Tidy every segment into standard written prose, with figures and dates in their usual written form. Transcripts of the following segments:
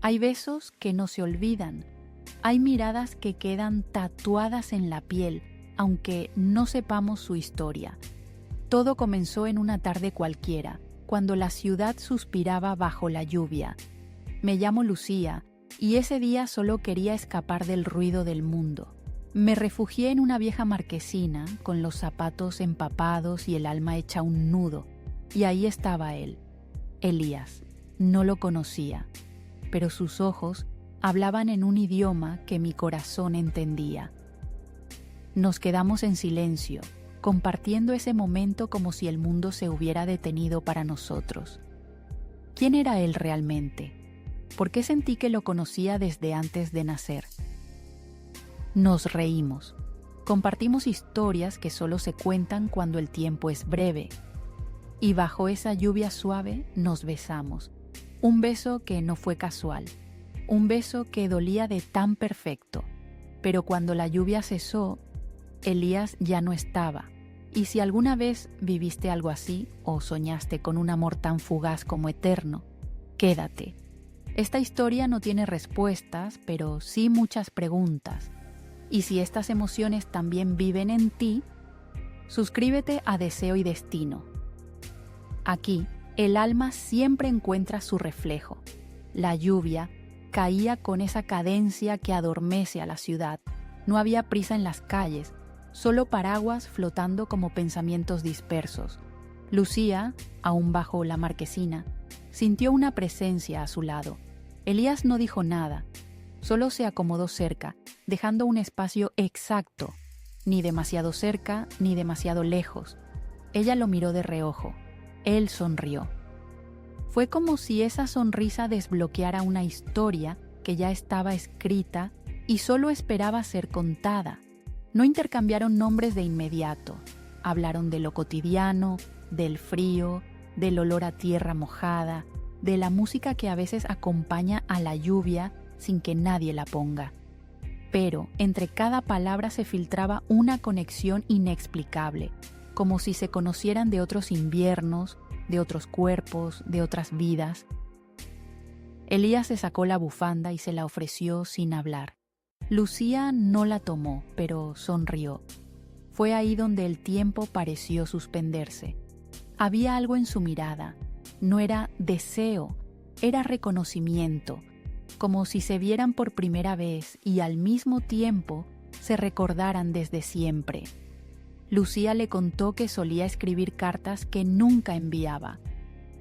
Hay besos que no se olvidan. Hay miradas que quedan tatuadas en la piel, aunque no sepamos su historia. Todo comenzó en una tarde cualquiera, cuando la ciudad suspiraba bajo la lluvia. Me llamo Lucía, y ese día solo quería escapar del ruido del mundo. Me refugié en una vieja marquesina, con los zapatos empapados y el alma hecha un nudo, y ahí estaba él, Elías. No lo conocía, pero sus ojos hablaban en un idioma que mi corazón entendía. Nos quedamos en silencio, compartiendo ese momento como si el mundo se hubiera detenido para nosotros. ¿Quién era él realmente? ¿Por qué sentí que lo conocía desde antes de nacer? Nos reímos. Compartimos historias que solo se cuentan cuando el tiempo es breve. Y bajo esa lluvia suave nos besamos. Un beso que no fue casual. Un beso que dolía de tan perfecto. Pero cuando la lluvia cesó, Elías ya no estaba. Y si alguna vez viviste algo así o soñaste con un amor tan fugaz como eterno, quédate. Esta historia no tiene respuestas, pero sí muchas preguntas. Y si estas emociones también viven en ti, suscríbete a Deseo y Destino. Aquí, el alma siempre encuentra su reflejo. La lluvia caía con esa cadencia que adormece a la ciudad. No había prisa en las calles, solo paraguas flotando como pensamientos dispersos. Lucía, aún bajo la marquesina, sintió una presencia a su lado. Elías no dijo nada, solo se acomodó cerca, dejando un espacio exacto, ni demasiado cerca ni demasiado lejos. Ella lo miró de reojo. Él sonrió. Fue como si esa sonrisa desbloqueara una historia que ya estaba escrita y solo esperaba ser contada. No intercambiaron nombres de inmediato. Hablaron de lo cotidiano, del frío, del olor a tierra mojada, de la música que a veces acompaña a la lluvia sin que nadie la ponga. Pero entre cada palabra se filtraba una conexión inexplicable, como si se conocieran de otros inviernos, de otros cuerpos, de otras vidas. Elías se sacó la bufanda y se la ofreció sin hablar. Lucía no la tomó, pero sonrió. Fue ahí donde el tiempo pareció suspenderse. Había algo en su mirada. No era deseo, era reconocimiento, como si se vieran por primera vez y al mismo tiempo se recordaran desde siempre. Lucía le contó que solía escribir cartas que nunca enviaba.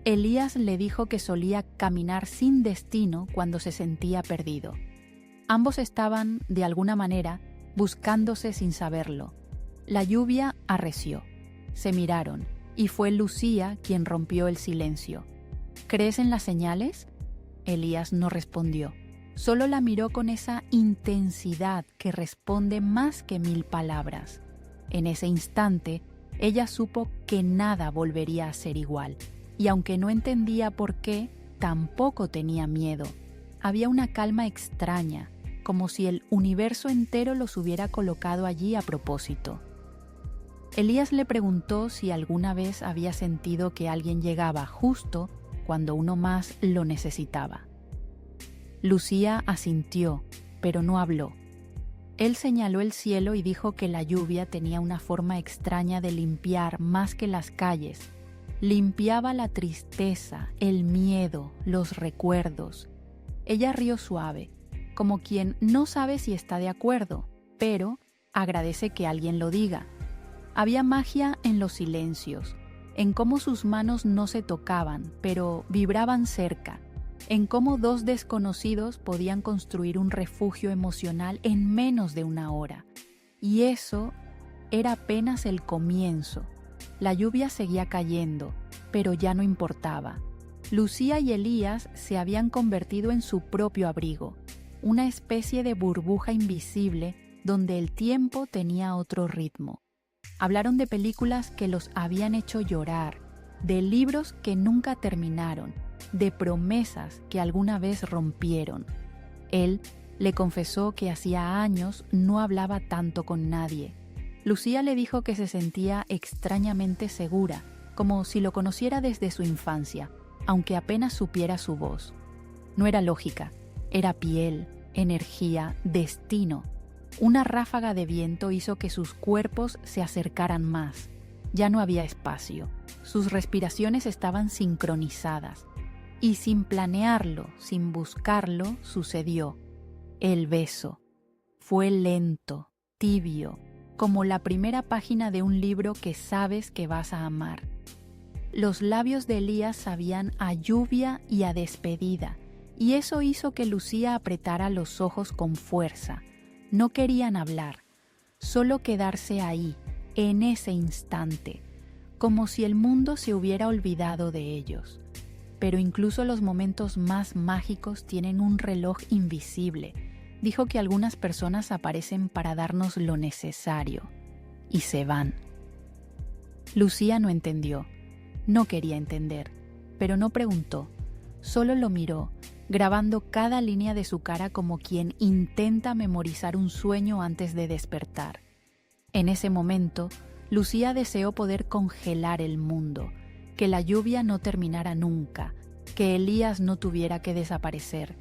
Elías le dijo que solía caminar sin destino cuando se sentía perdido. Ambos estaban, de alguna manera, buscándose sin saberlo. La lluvia arreció. Se miraron, y fue Lucía quien rompió el silencio. ¿Crees en las señales? Elías no respondió. Solo la miró con esa intensidad que responde más que 1000 palabras. En ese instante, ella supo que nada volvería a ser igual. Y aunque no entendía por qué, tampoco tenía miedo. Había una calma extraña, como si el universo entero los hubiera colocado allí a propósito. Elías le preguntó si alguna vez había sentido que alguien llegaba justo cuando uno más lo necesitaba. Lucía asintió, pero no habló. Él señaló el cielo y dijo que la lluvia tenía una forma extraña de limpiar más que las calles. Limpiaba la tristeza, el miedo, los recuerdos. Ella rió suave, como quien no sabe si está de acuerdo, pero agradece que alguien lo diga. Había magia en los silencios, en cómo sus manos no se tocaban, pero vibraban cerca, en cómo dos desconocidos podían construir un refugio emocional en menos de una hora. Y eso era apenas el comienzo. La lluvia seguía cayendo, pero ya no importaba. Lucía y Elías se habían convertido en su propio abrigo, una especie de burbuja invisible donde el tiempo tenía otro ritmo. Hablaron de películas que los habían hecho llorar, de libros que nunca terminaron, de promesas que alguna vez rompieron. Él le confesó que hacía años no hablaba tanto con nadie. Lucía le dijo que se sentía extrañamente segura, como si lo conociera desde su infancia, aunque apenas supiera su voz. No era lógica, Era piel, energía, destino. Una ráfaga de viento hizo que sus cuerpos se acercaran más. Ya no había espacio. Sus respiraciones estaban sincronizadas. Y sin planearlo, sin buscarlo, sucedió. El beso. Fue lento, tibio, como la primera página de un libro que sabes que vas a amar. Los labios de Elías sabían a lluvia y a despedida, y eso hizo que Lucía apretara los ojos con fuerza. No querían hablar, solo quedarse ahí, en ese instante, como si el mundo se hubiera olvidado de ellos. Pero incluso los momentos más mágicos tienen un reloj invisible. Dijo que algunas personas aparecen para darnos lo necesario y se van. Lucía no entendió, no quería entender, pero no preguntó, solo lo miró, grabando cada línea de su cara como quien intenta memorizar un sueño antes de despertar. En ese momento, Lucía deseó poder congelar el mundo, que la lluvia no terminara nunca, que Elías no tuviera que desaparecer.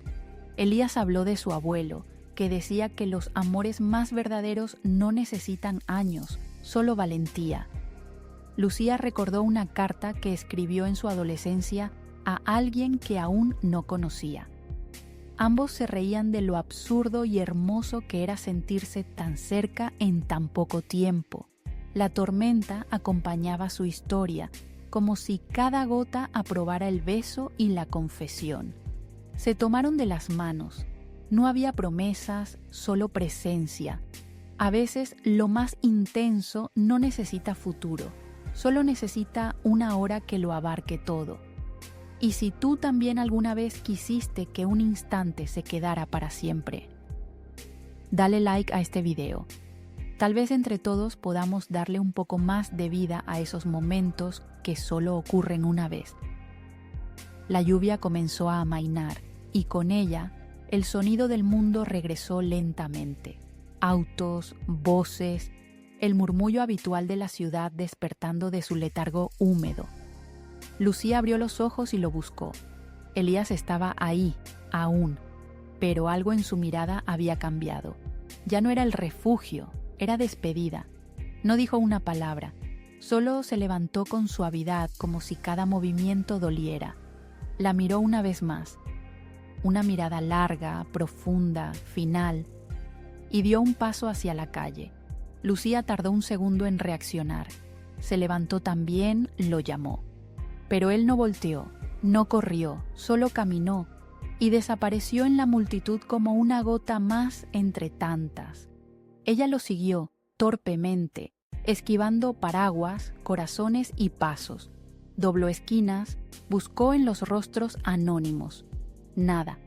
Elías habló de su abuelo, que decía que los amores más verdaderos no necesitan años, solo valentía. Lucía recordó una carta que escribió en su adolescencia a alguien que aún no conocía. Ambos se reían de lo absurdo y hermoso que era sentirse tan cerca en tan poco tiempo. La tormenta acompañaba su historia, como si cada gota aprobara el beso y la confesión. Se tomaron de las manos. No había promesas, solo presencia. A veces lo más intenso no necesita futuro, solo necesita una hora que lo abarque todo. Y si tú también alguna vez quisiste que un instante se quedara para siempre, dale like a este video. Tal vez entre todos podamos darle un poco más de vida a esos momentos que solo ocurren una vez. La lluvia comenzó a amainar y con ella el sonido del mundo regresó lentamente. Autos, voces, el murmullo habitual de la ciudad despertando de su letargo húmedo. Lucía abrió los ojos y lo buscó. Elías estaba ahí, aún, pero algo en su mirada había cambiado. Ya no era el refugio, era despedida. No dijo una palabra, solo se levantó con suavidad como si cada movimiento doliera. La miró una vez más. Una mirada larga, profunda, final, y dio un paso hacia la calle. Lucía tardó un segundo en reaccionar. Se levantó también, lo llamó. Pero él no volteó, no corrió, solo caminó, y desapareció en la multitud como una gota más entre tantas. Ella lo siguió, torpemente, esquivando paraguas, corazones y pasos. Dobló esquinas, buscó en los rostros anónimos. Nada.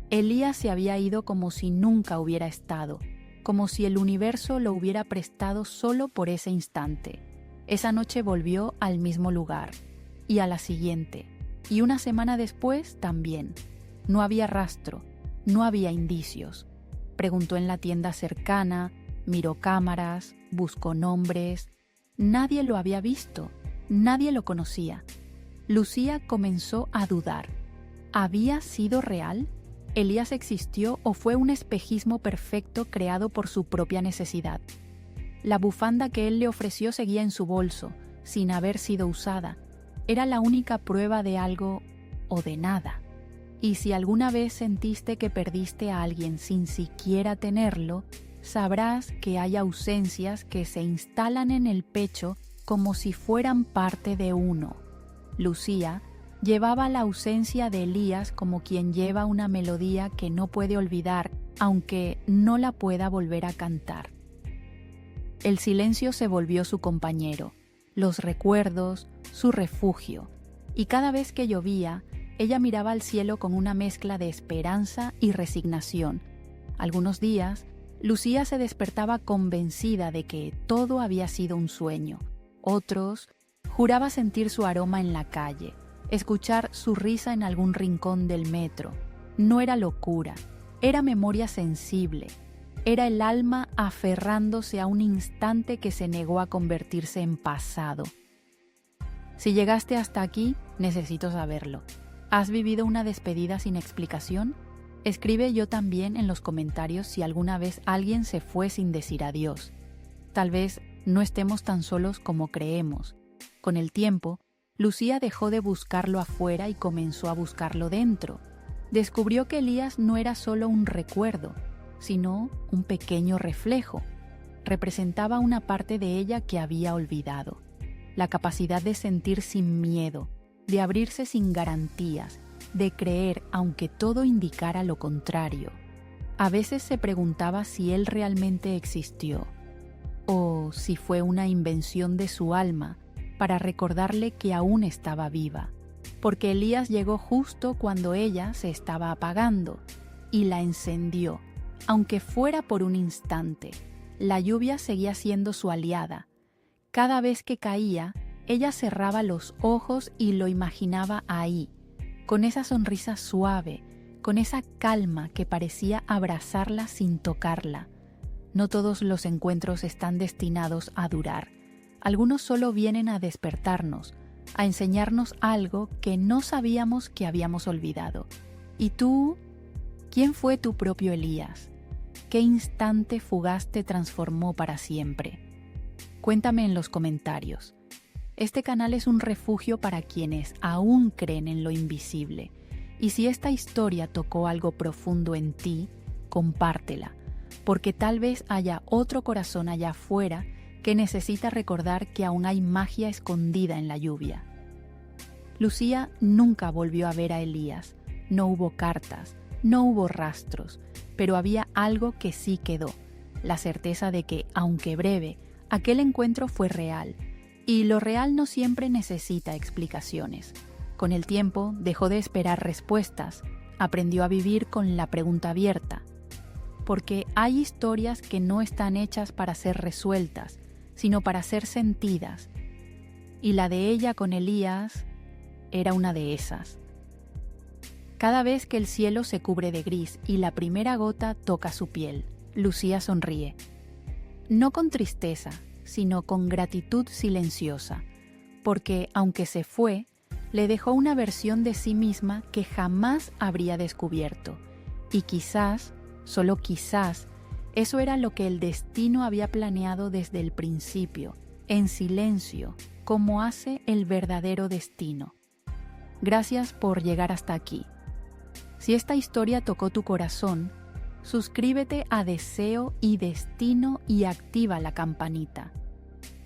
Elías se había ido como si nunca hubiera estado, como si el universo lo hubiera prestado solo por ese instante. Esa noche volvió al mismo lugar, y a la siguiente, y una semana después también. No había rastro, no había indicios. Preguntó en la tienda cercana, miró cámaras, buscó nombres. Nadie lo había visto, nadie lo conocía. Lucía comenzó a dudar. ¿Había sido real? ¿Elías existió o fue un espejismo perfecto creado por su propia necesidad? La bufanda que él le ofreció seguía en su bolso, sin haber sido usada. Era la única prueba de algo o de nada. Y si alguna vez sentiste que perdiste a alguien sin siquiera tenerlo, sabrás que hay ausencias que se instalan en el pecho como si fueran parte de uno. Lucía llevaba la ausencia de Elías como quien lleva una melodía que no puede olvidar, aunque no la pueda volver a cantar. El silencio se volvió su compañero, los recuerdos, su refugio, y cada vez que llovía, ella miraba al cielo con una mezcla de esperanza y resignación. Algunos días, Lucía se despertaba convencida de que todo había sido un sueño. Otros, juraba sentir su aroma en la calle, escuchar su risa en algún rincón del metro. No era locura, era memoria sensible. Era el alma aferrándose a un instante que se negó a convertirse en pasado. Si llegaste hasta aquí, necesito saberlo. ¿Has vivido una despedida sin explicación? Escribe yo también en los comentarios si alguna vez alguien se fue sin decir adiós. Tal vez no estemos tan solos como creemos. Con el tiempo, Lucía dejó de buscarlo afuera y comenzó a buscarlo dentro. Descubrió que Elías no era solo un recuerdo, sino un pequeño reflejo. Representaba una parte de ella que había olvidado. La capacidad de sentir sin miedo, de abrirse sin garantías, de creer aunque todo indicara lo contrario. A veces se preguntaba si él realmente existió, o si fue una invención de su alma para recordarle que aún estaba viva, porque Elías llegó justo cuando ella se estaba apagando y la encendió, aunque fuera por un instante. La lluvia seguía siendo su aliada. Cada vez que caía, ella cerraba los ojos y lo imaginaba ahí, con esa sonrisa suave, con esa calma que parecía abrazarla sin tocarla. No todos los encuentros están destinados a durar. Algunos solo vienen a despertarnos, a enseñarnos algo que no sabíamos que habíamos olvidado. ¿Y tú? ¿Quién fue tu propio Elías? ¿Qué instante fugaz te transformó para siempre? Cuéntame en los comentarios. Este canal es un refugio para quienes aún creen en lo invisible. Y si esta historia tocó algo profundo en ti, compártela, porque tal vez haya otro corazón allá afuera que necesita recordar que aún hay magia escondida en la lluvia. Lucía nunca volvió a ver a Elías. No hubo cartas, no hubo rastros, pero había algo que sí quedó, la certeza de que, aunque breve, aquel encuentro fue real. Y lo real no siempre necesita explicaciones. Con el tiempo dejó de esperar respuestas, aprendió a vivir con la pregunta abierta. Porque hay historias que no están hechas para ser resueltas, sino para ser sentidas. Y la de ella con Elías era una de esas. Cada vez que el cielo se cubre de gris y la primera gota toca su piel, Lucía sonríe. No con tristeza, sino con gratitud silenciosa, porque aunque se fue, le dejó una versión de sí misma que jamás habría descubierto. Y quizás, solo quizás, eso era lo que el destino había planeado desde el principio, en silencio, como hace el verdadero destino. Gracias por llegar hasta aquí. Si esta historia tocó tu corazón, suscríbete a Deseo y Destino y activa la campanita.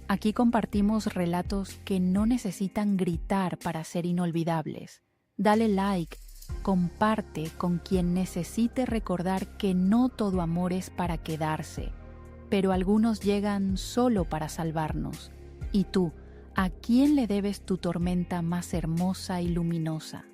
Aquí compartimos relatos que no necesitan gritar para ser inolvidables. Dale like, comparte con quien necesite recordar que no todo amor es para quedarse, pero algunos llegan solo para salvarnos. ¿Y tú, a quién le debes tu tormenta más hermosa y luminosa?